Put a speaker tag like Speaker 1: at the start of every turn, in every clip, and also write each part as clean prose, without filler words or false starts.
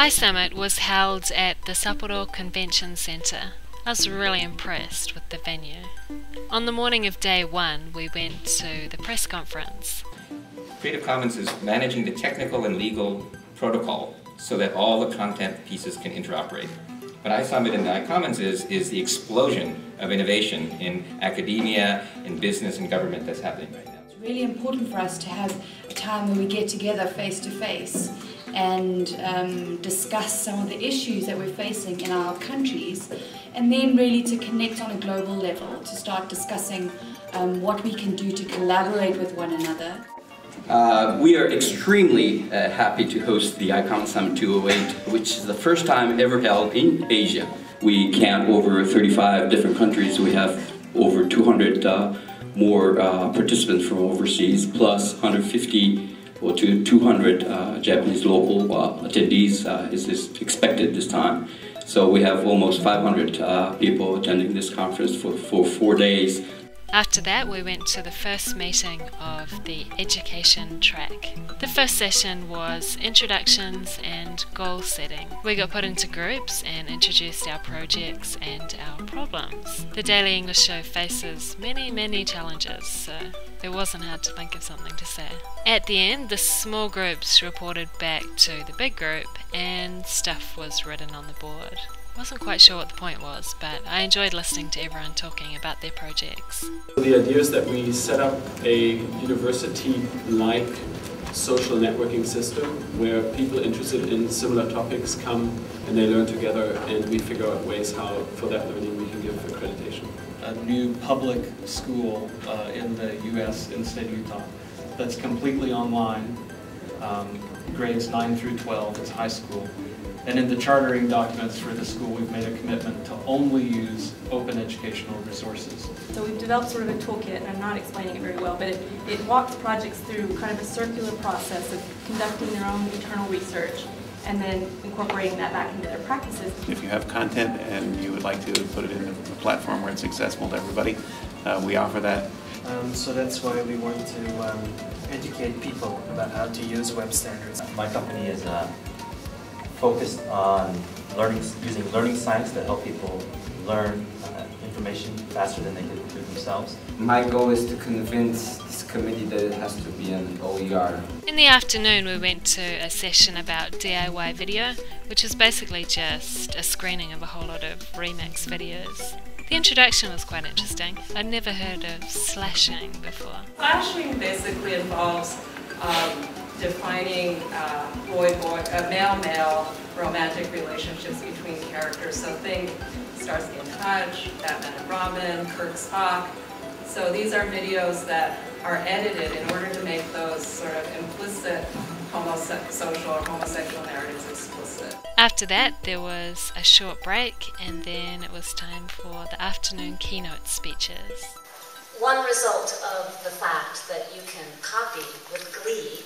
Speaker 1: iSummit was held at the Sapporo Convention Center. I was really impressed with the venue. On the morning of day one, we went to the press conference.
Speaker 2: Creative Commons is managing the technical and legal protocol so that all the content pieces can interoperate. What iSummit and iCommons is the explosion of innovation in academia, in business and government that's happening right now.
Speaker 3: It's really important for us to have a time where we get together face to face and discuss some of the issues that we're facing in our countries, and then really to connect on a global level, to start discussing what we can do to collaborate with one another.
Speaker 4: We are extremely happy to host the iCommons Summit 208, which is the first time ever held in Asia. We count over 35 different countries. We have over 200 more participants from overseas, plus 150 or to 200 Japanese local attendees is expected this time. So we have almost 500 people attending this conference for 4 days.
Speaker 1: After that, we went to the first meeting of the education track. The first session was introductions and goal setting. We got put into groups and introduced our projects and our problems. The Daily English Show faces many challenges, so it wasn't hard to think of something to say. At the end, the small groups reported back to the big group and stuff was written on the board. Wasn't quite sure what the point was, but I enjoyed listening to everyone talking about their projects.
Speaker 5: The idea is that we set up a university-like social networking system where people interested in similar topics come and they learn together, and we figure out ways how for that learning we can give accreditation.
Speaker 6: A new public school in the U.S. in the state of Utah that's completely online, grades 9 through 12, it's high school. And in the chartering documents for the school, we've made a commitment to only use open educational resources.
Speaker 7: So we've developed sort of a toolkit, and I'm not explaining it very well, but it walks projects through kind of a circular process of conducting their own internal research and then incorporating that back into their practices.
Speaker 8: If you have content and you would like to put it in a platform where it's accessible to everybody, we offer that.
Speaker 9: So that's why we want to educate people about how to use web standards.
Speaker 10: My company is focused on using learning science to help people learn information faster than they could do themselves.
Speaker 11: My goal is to convince this committee that it has to be an OER.
Speaker 1: In the afternoon, we went to a session about DIY video, which is basically just a screening of a whole lot of remix videos. The introduction was quite interesting. I'd never heard of slashing before.
Speaker 12: Slashing basically involves defining male-male romantic relationships between characters. So think Starsky and Hutch, Batman and Robin, Kirk Spock. So these are videos that are edited in order to make those sort of implicit social or homosexual narratives explicit.
Speaker 1: After that, there was a short break, and then it was time for the afternoon keynote speeches.
Speaker 13: One result of the fact that you can copy with glee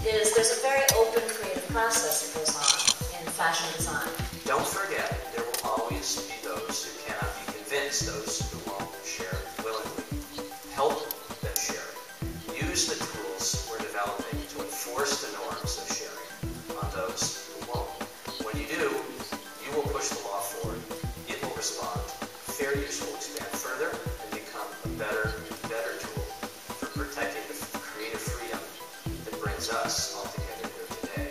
Speaker 13: is there's a very open creative process that goes on in fashion design.
Speaker 14: Don't forget, there will always be those who cannot be convinced, those who won't share willingly. Help them share. Use the tools we're developing to enforce the norms of sharing on those who won't. When you do, you will push the law forward. It will respond. Fair use will expand further and become a better tool for protecting the creative freedom that brings us all together here today.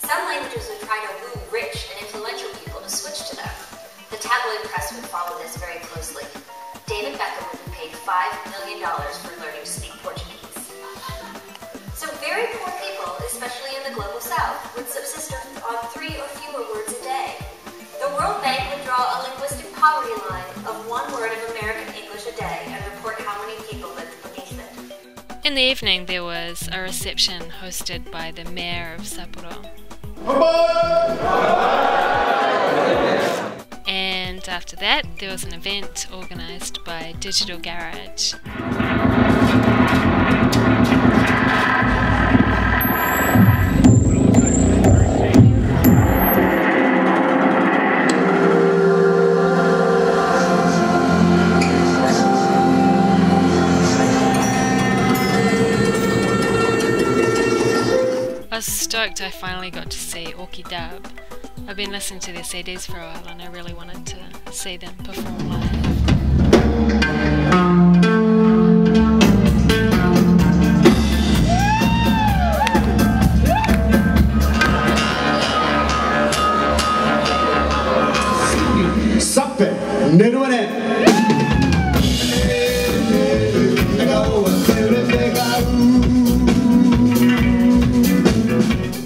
Speaker 13: Some languages would try to woo rich and influential people to switch to them. The tabloid press would follow this very closely. David Beckham would be paid $5 million for learning to speak Portuguese. So very poor people, especially in the global south, would subsist on 3 or fewer words a day. The World Bank would draw a linguistic poverty line of 1 word of American English a day and report how many people lived beneath it.
Speaker 1: In the evening, there was a reception hosted by the mayor of Sapporo. And after that, there was an event organised by Digital Garage. I was stoked I finally got to see Orchidab. I've been listening to their CDs for a while and I really wanted to see them perform live.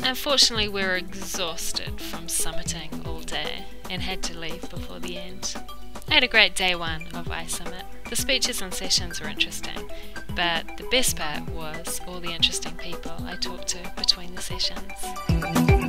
Speaker 1: Unfortunately, we were exhausted from summiting all day and had to leave before the end. I had a great day one of iSummit. The speeches and sessions were interesting, but the best part was all the interesting people I talked to between the sessions.